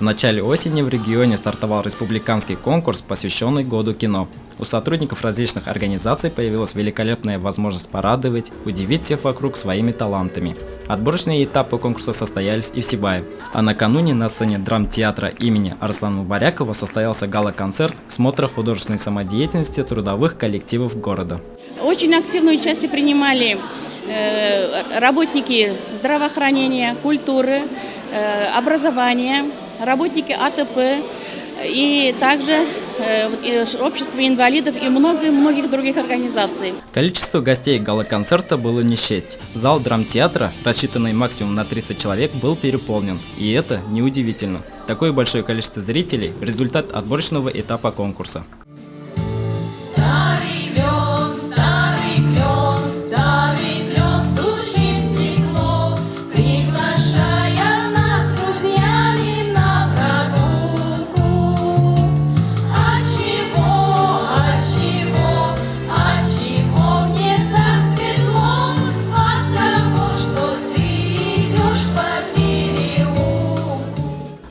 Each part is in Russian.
начале осени в регионе стартовал республиканский конкурс, посвященный Году кино. У сотрудников различных организаций появилась великолепная возможность порадовать, удивить всех вокруг своими талантами. Отборочные этапы конкурса состоялись и в Сибае. А накануне на сцене драмтеатра имени Арслана Мубарякова состоялся гала-концерт смотра художественной самодеятельности трудовых коллективов города. Очень активное участие принимали работники здравоохранения, культуры, образования, работники АТП и также общество инвалидов и многих других организаций. Количество гостей гала-концерта было не счесть. Зал драмтеатра, рассчитанный максимум на 300 человек, был переполнен. И это неудивительно. Такое большое количество зрителей – результат отборочного этапа конкурса.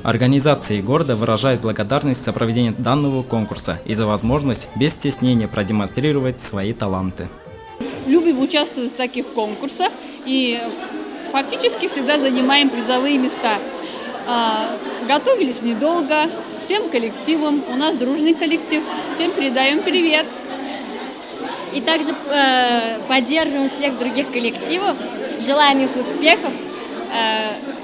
Организации города выражают благодарность за проведение данного конкурса и за возможность без стеснения продемонстрировать свои таланты. Любим участвовать в таких конкурсах и фактически всегда занимаем призовые места. Готовились недолго, всем коллективам, у нас дружный коллектив, всем передаем привет. И также поддерживаем всех других коллективов, желаем их успехов.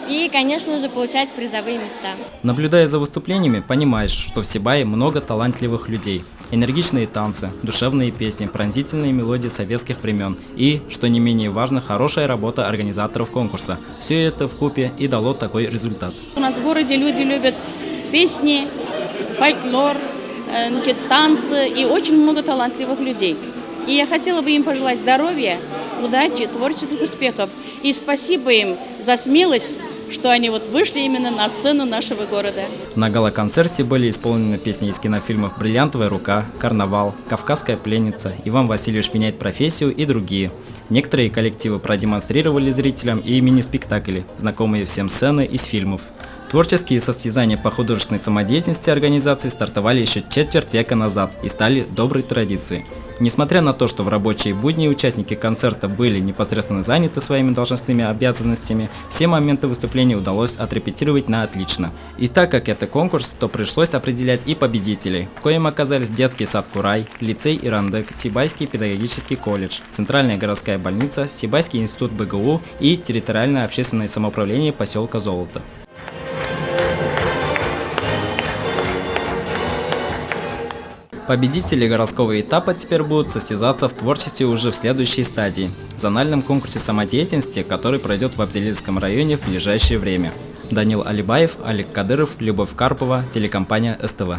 И, конечно же, получать призовые места. Наблюдая за выступлениями, понимаешь, что в Сибае много талантливых людей. Энергичные танцы, душевные песни, пронзительные мелодии советских времен и, что не менее важно, хорошая работа организаторов конкурса. Все это вкупе и дало такой результат. У нас в городе люди любят песни, фольклор, танцы и очень много талантливых людей. И я хотела бы им пожелать здоровья, удачи, творческих успехов. И спасибо им за смелость, что они вышли именно на сцену нашего города. На гала-концерте были исполнены песни из кинофильмов «Бриллиантовая рука», «Карнавал», «Кавказская пленница», «Иван Васильевич меняет профессию» и другие. Некоторые коллективы продемонстрировали зрителям и мини-спектакли, знакомые всем сцены из фильмов. Творческие состязания по художественной самодеятельности организации стартовали еще четверть века назад и стали доброй традицией. Несмотря на то, что в рабочие будни участники концерта были непосредственно заняты своими должностными обязанностями, все моменты выступления удалось отрепетировать на отлично. И так как это конкурс, то пришлось определять и победителей, коим оказались детский сад «Курай», лицей «Ирандек», Сибайский педагогический колледж, Центральная городская больница, Сибайский институт БГУ и территориальное общественное самоуправление поселка Золото. Победители городского этапа теперь будут состязаться в творчестве уже в следующей стадии – зональном конкурсе самодеятельности, который пройдет в Абзелильском районе в ближайшее время. Данил Алибаев, Олег Кадыров, Любовь Карпова, телекомпания СТВ.